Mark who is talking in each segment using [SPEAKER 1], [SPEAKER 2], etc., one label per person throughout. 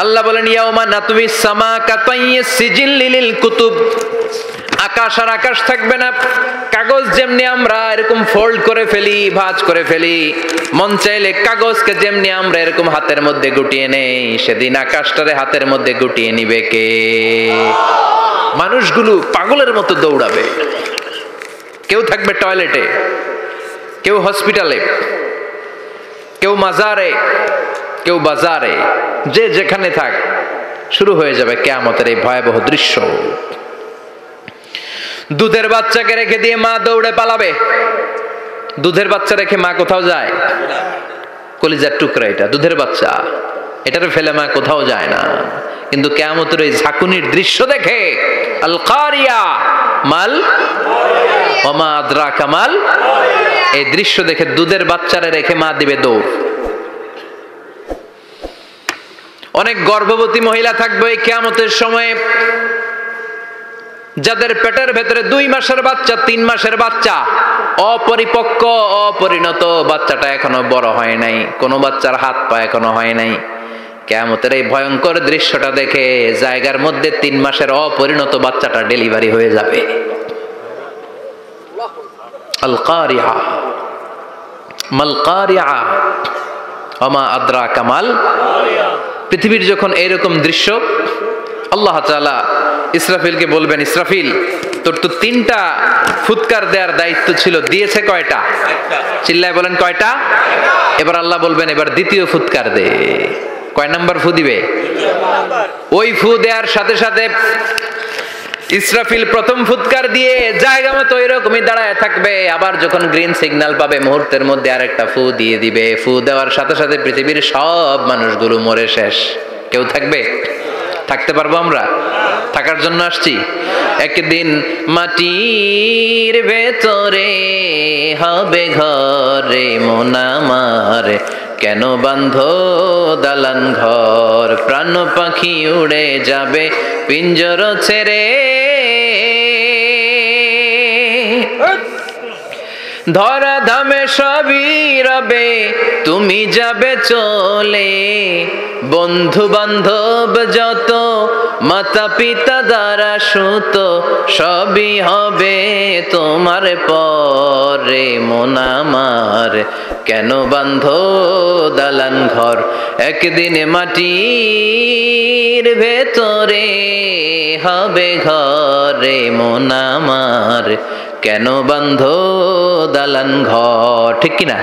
[SPEAKER 1] আল্লাহ বলেন ইয়াউমা নাতউইস সামা কাতাইয়িস সিজিল লিল কুতুব, আকাশ আর আকাশ থাকবে না। কাগজ যেমনি আমরা এরকম ফোল্ড করে ফেলি, ভাঁজ করে ফেলি, মন চাইলে কাগজকে যেমনি আমরা এরকম হাতের মধ্যে গুটিয়ে নেই, সেদিন আকাশটারে হাতের মধ্যে গুটিয়ে নিবে কে? মানুষগুলো পাগলের মতো দৌড়াবে। কেউ থাকবে টয়লেটে, কেউ হসপিটালে, কেউ মাজারে, কেউ বাজারে, যে যেখানে থাক, শুরু হয়ে যাবে কিয়ামতের এই ভয়াবহ দৃশ্য। দুধের বাচ্চাকে রেখে দিয়ে মা দৌড়ে পালাবে। দুধের বাচ্চা রেখে মা কোথাও যায়? কলিজার টুকরা এটা, দুধের বাচ্চা, এটারে ফেলে মা কোথাও যায় না। কিন্তু কিয়ামতের এই ঝাঁকুনির দৃশ্য দেখে আল কারিয়া মাল ওমা আদরাকা মাল, এই দৃশ্য দেখে দুধের বাচ্চারে রেখে মা দিবে দৌড়। অনেক গর্ভবতী মহিলা থাকবে এই কিয়ামতের সময়ে, যাদের পেটের ভেতরে 2 মাসের বাচ্চা, 3 মাসের বাচ্চা, অপরিপক্ক অপরিণত, বাচ্চাটা এখনো বড় হয় নাই, কোনো বাচ্চার হাত পা এখনো হয় নাই। কিয়ামতের এই ভয়ঙ্কর দৃশ্যটা দেখে জায়গার মধ্যে 3 মাসের অপরিণত বাচ্চাটা ডেলিভারি হয়ে যাবে। আল কারিয়া মাল কারিয়া ওমা আদরাকা মাল। পৃথিবীর যখন এইরকম দৃশ্য, আল্লাহ তাআলা ইসরাফিলকে বলবেন, ইসরাফিল তোর তো 3টা ফুৎকার দেওয়ার দায়িত্ব ছিল, দিয়েছে কয়টা? চিল্লায় বলেন কয়টা? এবার আল্লাহ বলবেন এবার দ্বিতীয় ফুৎকার দে। কয় নাম্বার ফু দিবে? ওই ফু দেওয়ার সাথে সাথে ইসরাফিল প্রথম ফুৎকার দিয়ে জায়গা মতো এরকমই দাঁড়ায় থাকবে। আবার যখন গ্রিন সিগন্যাল পাবে মুহূর্তের মধ্যে আরেকটা ফু দিয়ে দিবে। ফু দেওয়ার সাথে সাথে পৃথিবীর সব মানুষগুলো মরে শেষ। কেউ থাকবে? থাকতে পারবো আমরা? থাকার জন্য আসছি। একদিন মাটির ভেতরে হবে ঘরে মন আমার, কেন বান্ধ দালান ঘর, প্রাণ পাখি উড়ে যাবে পিঞ্জর ছেড়ে, ধরা ধামে সবই রবে তুমি যাবে চলে, বন্ধু বান্ধব যত মাতা পিতা দ্বারা সুত সবই হবে তোমার পরে মন আমার, কেন বান্ধ দালান ঘর। একদিন মাটির ভেতরে হবে ঘরে মন আমার, কেন বান্ধ দালান ঘর। ঠিক কিনা?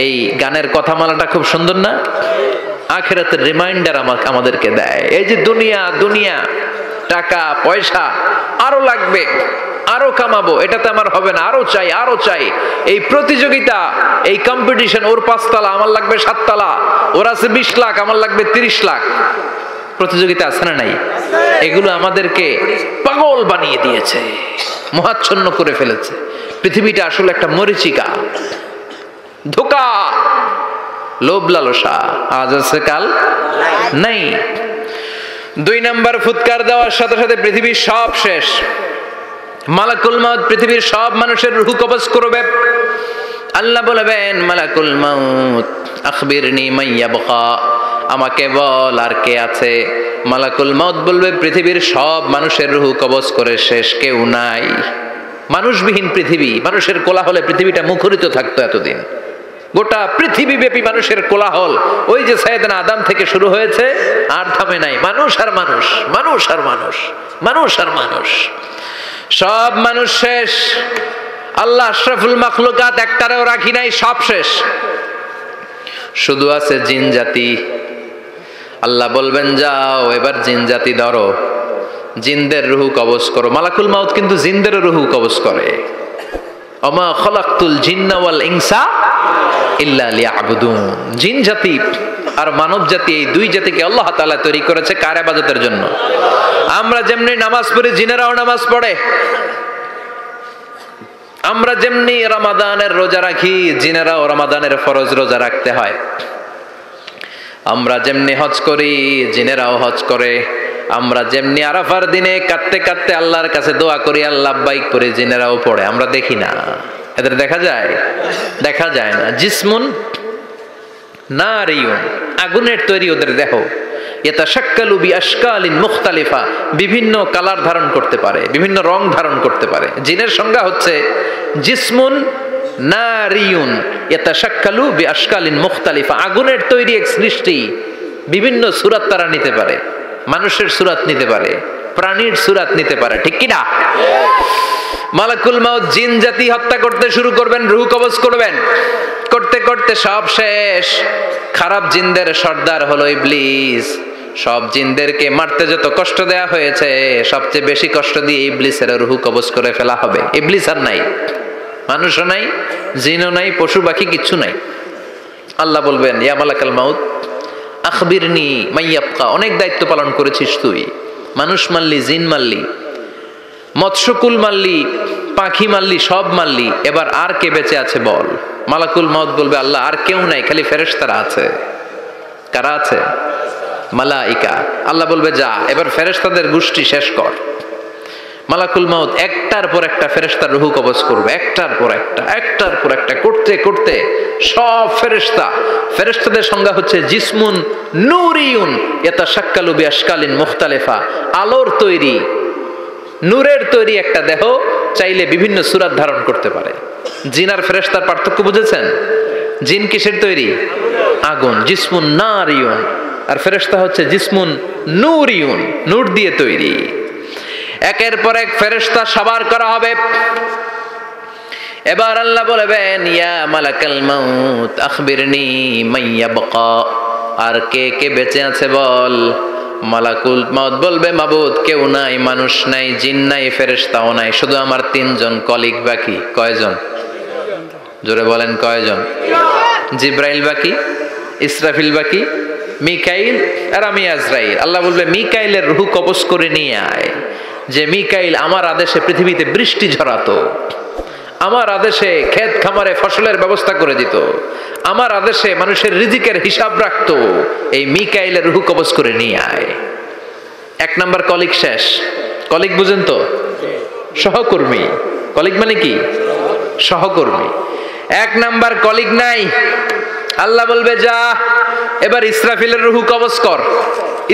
[SPEAKER 1] এই গানের কথামালাটা খুব সুন্দর না? আখিরাতের রিমাইন্ডার আমাদেরকে দেয়। এই যে দুনিয়া দুনিয়া, টাকা পয়সা আরো লাগবে, আরো কামাবো, এটাতে আমার হবে না, আরো চাই আরো চাই। এই প্রতিযোগিতা, এই কম্পিটিশন, ওর 5 তলা আমার লাগবে 7 তলা, ওর আছে 20 লাখ আমার লাগবে 30 লাখ। প্রতিযোগিতা আছে না নাই? এগুলো আমাদেরকে পাগল বানিয়ে দিয়েছে, মোহাচ্ছন্ন করে ফেলেছে। পৃথিবীটা আসলে একটা মরীচিকা, ধোঁকা, লোভ লালসা, আজ আছে কাল নাই। 2 নাম্বার ফুৎকার দেওয়ার সাথে সাথে পৃথিবীর সব শেষ। মালাকুল মাউত পৃথিবীর সব মানুষের রূহ কবজ করবে। আল্লাহ বলবেন মালাকুল মাউত আখবিরনি মাইয়াবকা, আমাকে বল আর কে আছে। মালাকুল মাউত বলবে পৃথিবীর সব মানুষের রূহ কবজ করে শেষ, কেউ নাই। মানুষবিহীন পৃথিবী, মানুষের কোলাহলে পৃথিবীটা মুখরিত থাকতো এতদিন। গোটা পৃথিবী ব্যাপী মানুষের কোলাহল, ওই যে সাইয়েদনা আদম থেকে শুরু হয়েছে, আর থামে নাই। মানুষ আর মানুষ, মানুষ আর মানুষ, মানুষ আর মানুষ, সব মানুষ শেষ। আল্লাহ আশরাফুল মাখলুকাত একটারেও রাখি নাই, সব শেষ। শুধু আছে জিন জাতি। আল্লাহ বলবেন যাও এবার জিন জাতি ধরো, জিনদের রূহ কবজ করো। মালাকুল মাউত কিন্তু জিনদের রূহ কবজ করে। ওমা খলাকতুল জিন্না ওয়াল ইনসা ইল্লা লিয়াবুদুন। জিন জাতি আর মানব জাতি, এই 2 জাতিকে আল্লাহ তাআলা তৈরি করেছে কার ইবাদতের জন্য? আমরা যেমনি নামাজ পড়ি, জিনেরাও নামাজ পড়ে। আমরা যেমনি রমাদানের রোজা রাখি, জিনেরাও রমাদানের ফরজ রোজা রাখতে হয়। আমরা যেমনি হজ করি, জিনেরাও হজ করে। আমরা যেমনি আরাফার দিনে কাঁদতে কাঁদতে আল্লাহর কাছে দোয়া করি, আল্লাহ লাব্বাইক করে, জিনেরাও পড়ে। আমরা দেখি না, এদের দেখা যায়? দেখা যায় না। জিসমুন নারিয়ুন, আগুনের তৈরি ওদের দেহ। ইয়াতাশাক্কালু বিআশকালিন মুখতালিফা, বিভিন্ন কালার ধারণ করতে পারে, বিভিন্ন রং ধারণ করতে পারে। জিনের সংজ্ঞা হচ্ছে জিসমুন নারিয়ুন ইয়াতাশাক্কালু বিআশকালিন মুখতালিফা, আগুনের তৈরি এক সৃষ্টি, বিভিন্ন সূরত তারা নিতে পারে, মানুষের সূরত নিতে পারে, প্রাণীর সূরত নিতে পারে, ঠিক কি না? মালাকুল মাউত জিন জাতি হত্যা করতে শুরু করবেন, রূহ কবজ করবেন, করতে করতে সব শেষ। খারাপ জিনদের সর্দার হলো ইবলিস। সব জিনদেরকে মারতে যত কষ্ট দেয়া হয়েছে, সবচেয়ে বেশি কষ্ট দিয়ে ইবলিসের রূহ কবজ করে ফেলা হবে। ইবলিস আর নাই, মানুষও নাই, জিনও নাই, পশু পাখি কিচ্ছু নাই। আল্লাহ বলবেন, ইয়া মালাকাল মাউত আখবিরনি মাইয়াবকা, অনেক দায়িত্ব পালন করেছিস তুই, মানুষ মারলি, জিন মারলি, মৎস্যকুল মারলি, পাখি মারলি, সব মারলি, এবার আর কে বেঁচে আছে বল। মালাকুল মাউত বলবে, আল্লাহ আর কেউ নাই, খালি ফেরেশতারা আছে। কারা আছে? মালাইকা। আল্লাহ বলবে, যা এবার ফেরেশতাদের গোষ্ঠী শেষ কর। মালাকুল মাউত একটার পর একটা ফেরেশতার রূহ কবজ করবে, একটার পর একটা, একটার পর একটা, করতে করতে সব ফেরেশতা। ফেরেশতাদের সংজ্ঞা হচ্ছে জিসমুন নূরিয়ুন ইয়াতাশাক্কালু বিআশকালিন মুখতালিফা, আলোর তৈরি, নূরের তৈরি একটা দেহ, চাইলে বিভিন্ন সূরত ধারণ করতে পারে। জিন আর ফেরেশতার পার্থক্য বুঝেছেন? জিন কিসের তৈরি? আগুন, জিসমুন নারিয়ুন, আর ফেরেশতা হচ্ছে জিসমুন নূরিয়ুন, নূর দিয়ে তৈরি। একের পর এক ফেরেশতা সবার করা হবে। এবার আল্লাহ বলবেন, ইয়া মালাকাল মাউত আখবিরনি মাইয়াবকা, আর কে কে বেঁচে আছে বল। মালাকুল মাউত বলবে, মাবুদ কেউ নাই, মানুষ নাই, জিন নাই, ফেরেশতাও নাই, শুধু আমার তিনজন কলিগ বাকি। কয়জন? জোরে বলেন কয়জন? জিব্রাইল বাকি, ইসরাফিল বাকি, মিকাইল আর আমি আজরাইল। আল্লাহ বলবে, মিকাইলের রূহ কবজ করে নিয়ে আয়। যে মিকাইল আমার আদেশে পৃথিবীতে বৃষ্টি ঝরাতো, আমার আদেশে ক্ষেত খামারে ফসলের ব্যবস্থা করে দিত, আমার আদেশে মানুষের রিজিকের হিসাব রাখতো, এই মিকাইলের রূহ কবজ করে নিয়ে আয়। এক নাম্বার কলিগ শেষ। কলিগ বুঝেন তো? সহকর্মী। কলিগ মানে কি? সহকর্মী। এক নাম্বার কলিগ নাই। আল্লাহ বলবে, যা এবার ইসরাফিলের রূহ কবজ কর।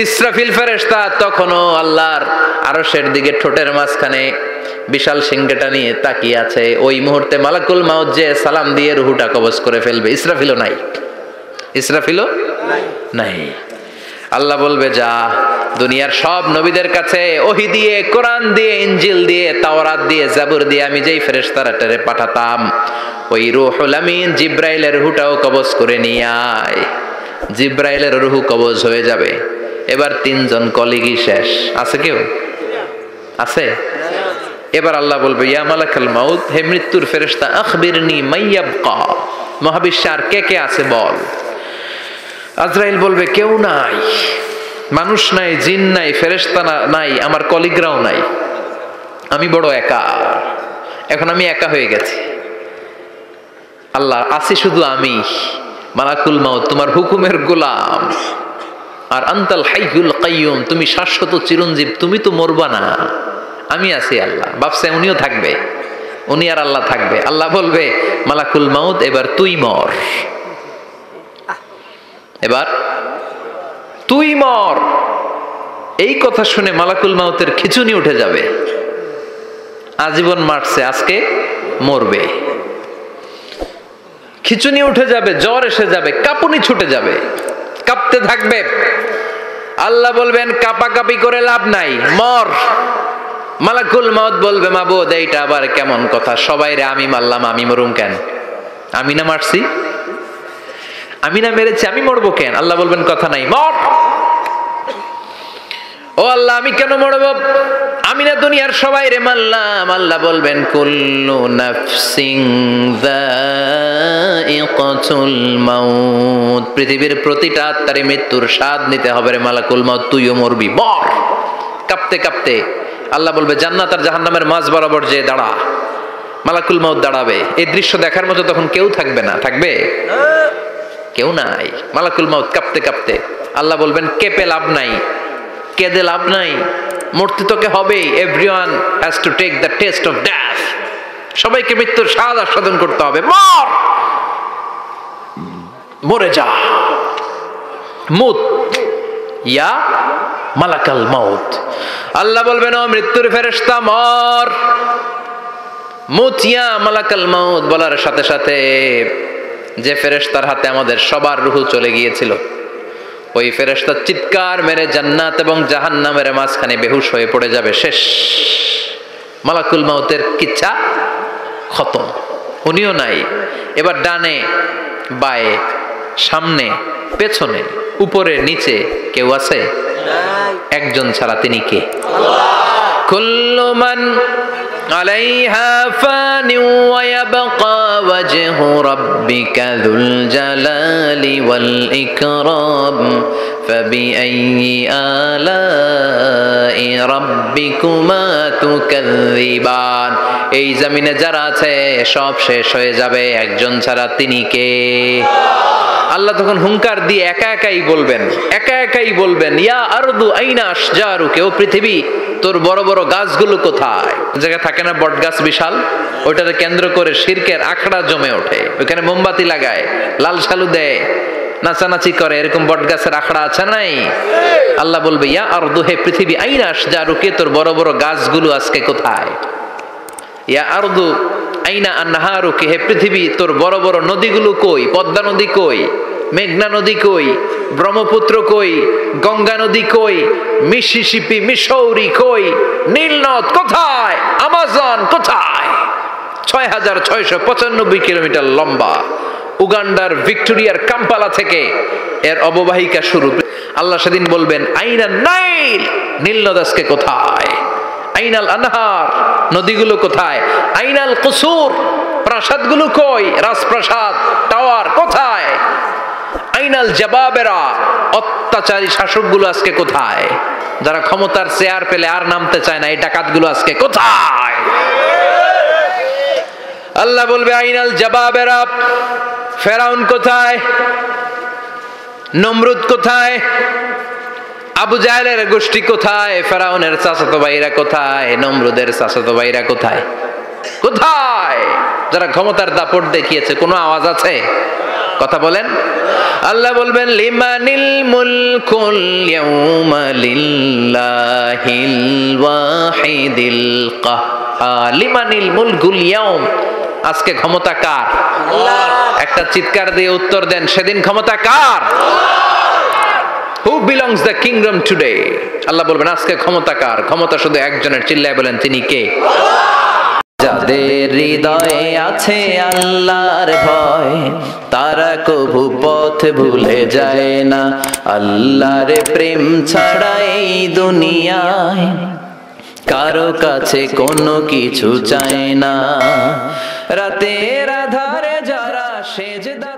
[SPEAKER 1] ইসরাফিল ফেরেশতা তখনও আল্লাহর আরশের দিকে ঠোঁটের মাঝখানে বিশাল সিংহটা নিয়ে তাকিয়ে আছে। ওই মুহূর্তে মালাকুল মাউত যে সালাম দিয়ে রূহটা কবজ করে ফেলবে। ইসরাফিলও নাই, ইসরাফিলও নাই। আল্লাহ বলবে, যা দুনিয়ার সব নবীদের কাছে ওহী দিয়ে, কোরআন দিয়ে, ইনজিল দিয়ে, তাওরাত দিয়ে, জাবুর দিয়ে আমি যেই ফেরেশতারে পাঠাতাম, ওই রূহুল আমিন জিব্রাইলের রূহটাও কবজ করে নিয়ে আয়। জিব্রাইলের রূহ কবজ হয়ে যাবে। এবার তিনজন কলিগই শেষ। আছে কেউ? আছে? এবার আল্লাহ বলবে, ইয়া মালাকাল মাউত, হে মৃত্যুর ফেরেশতা, আখবিরনি মাইয়াবকা, মহাবিশ্বে আর কে কে আছে বল। আজরাইল বলবে, কেউ নাই, মানুষ নাই, জিন নাই, ফেরেশতা নাই, আমার কলিগরাও নাই, আমি বড় একা। এখন আমি একা হয়ে গেছি। আল্লাহ, আছি শুধু আমি। মালাকুল মাউত, তোমার হুকুমের গোলাম। আর আনতাল হাইয়ুল কাইয়ুম, তুমি শাশ্বত চিরঞ্জীব, তুমি তো মরবা না, আমি আছি। আল্লাহ ভাবছে উনিও থাকবে, উনি আর আল্লাহ থাকবে। আল্লাহ বলবে, মালাকুল মাউত এবার তুই মর, এবার তুই মর। এই কথা শুনে মালাকুল মাউতের খিচুনি উঠে যাবে। আজীবন মারছে, আজকে মরবে। খিচুনি উঠে যাবে, জ্বর এসে যাবে, কাঁপুনি ছুটে যাবে, কাঁপতে থাকবে। আল্লাহ বলবেন, কাঁপাকাঁপি করে লাভ নাই, মর। মালাকুল মাউত বলবে, মাবুদ এইটা আবার কেমন কথা, সবাই রে আমি মারলাম, আমি মরুম কেন? আমি না মারছি, আমি না মেরেছি, আমি মরবো কেন? আল্লাহ বলবেন, কথা নাই, মর। ও আল্লাহ, আমি কেন মরব? আমি না দুনিয়ার সবাই রে মারলাম। আল্লাহ বলবেন, কুল্লু নাফসিন যায়িকাতুল মাউত, পৃথিবীর প্রতিটা আত্মারে মৃত্যুর স্বাদ নিতে হবে রে মালাকুল মাউত, তুইও মরবি, মর। কাঁপতে কাঁপতে আল্লাহ বলবে, জান্নাত আর জাহান্নামের মাঝ বরাবর যে দাঁড়া। মালাকুল মাউত দাঁড়াবে। এই দৃশ্য দেখার মতো তখন কেউ থাকবে না। থাকবে? কেউ নাই। মালাকুল মাউত কাঁপতে কাঁপতে আল্লাহ বলবেন, কেঁপে লাভ নাই, কেঁদে লাভ নাই, মরতে তোকে হবেই। Everyone has to take the taste of death, সবাইকে মৃত্যুর স্বাদ আস্বাদন করতে হবে। মর, মরে যা, মুত। ইয়া মালাকাল মাউত। আল্লাহ বলবেন ও মৃত্যুর ফেরেশতা মর, মুত ইয়া মালাকাল মাউত বলার সাথে সাথে যে ফেরেশতার হাতে আমাদের সবার রূহ চলে গিয়েছিল ওই ফেরেশতা চিৎকার মেরে জান্নাত এবং জাহান্নামের মাঝখানে বেহুশ হয়ে পড়ে যাবে, শেষ। মালাকুল মাউতের কিচ্ছা খতম, উনিও নাই। এবার ডানে বায়ে সামনে পেছনে উপরে নিচে কেউ আছে? একজন ছাড়া, তিনি কে? কুল্লু মান আলাইহা ফানি ওয়া ইয়াবকা ওয়াজহু রাব্বিকা যুল জালালি ওয়াল ইকরাম ফাবিআইয়ি আলাই রাব্বিকুমা তুকাযযিবান। এই জমিনে যারা আছে সব শেষ হয়ে যাবে, একজন ছাড়া, তিনি কে? আল্লাহ তখন হুঙ্কার দিয়ে একা একাই বলবেন ইয়া আরদু আইনা আশজারুকা, ও পৃথিবী তোর বড় বড় গাছগুলো কোথায়? জায়গা থাকে না বট গাছ বিশাল, ওইটাকে কেন্দ্র করে শিরকের আখড়া জমে ওঠে, ওখানে মোমবাতি লাগায়, লাল সালু দেয়, নাচানাচি করে, এরকম বট গাছের আখড়া আছে নাই? আল্লাহ বলবে ইয়া আরদু, হে পৃথিবী, আইনা আশজারুকা, তোর বড় বড় গাছগুলো আজকে কোথায়? ইয়া আরদু আইনা আনহারুকা, হে পৃথিবী তোর বড় বড় নদীগুলো কই? পদ্মা নদী কই? মেঘনা নদী কই? ব্রহ্মপুত্র কই? গঙ্গা নদী কই? মিসিসিপি মিসৌরি কই? নীল নদ কোথায়? আমাজন কোথায়? ৬৬৯৫ কিলোমিটার লম্বা, উগান্ডার ভিক্টোরিয়ার কাম্পালা থেকে এর অববাহিকা শুরু। আল্লাহ সেদিন বলবেন আইনা নাইল, নীল নদ আজকে কোথায়? আইনাল আনহার, নদীগুলো কোথায়? আইনাল কুসুর, প্রাসাদগুলো কই? রাজপ্রাসাদ টাওয়ার কোথায়? আইনাল জাবাবেরা, অত্যাচারী শাসকগুলো আজকে কোথায়? যারা ক্ষমতার চেয়ার পেলে আর নামতে চায় না, এই ডাকাতগুলো আজকে কোথায়? আল্লাহ বলবে আইনাল জাবাবেরা, ফেরাউন কোথায়? নমরুদ কোথায়? আবু জাহেলের গোষ্ঠী কোথায়? ফেরাউনের চাচাতো ভাইরা কোথায়? নমরুদের চাচাতো ভাইরা কোথায়? কোথায়? যারা ক্ষমতার দাপট দেখিয়েছে, কোনো আওয়াজ আছে? কথা বলেন। আল্লাহ বলবেন লিমানিল মুলকুল ইয়াউমা লিল্লাহিল ওয়াহিদিল কাহ্হার। লিমানিল মুলকুল ইয়াউম, আজকে ক্ষমতা কার? আল্লাহ। একটা চিৎকার দিয়ে উত্তর দেন, সেদিন ক্ষমতা কার? Who belongs the kingdom today? আল্লাহ বলবেন আজকে ক্ষমতা কার? ক্ষমতা শুধু একজনের, চিল্লায় বলেন তিনি কে? যাদের হৃদয়ে আছে আল্লাহর ভয়, তারা কভু পথ ভুলে যায় না। আল্লাহর প্রেম ছাড়া এই দুনিয়ায় কারো কাছে কোনো কিছু চায় না। রাতের আধারে যারা সেজদা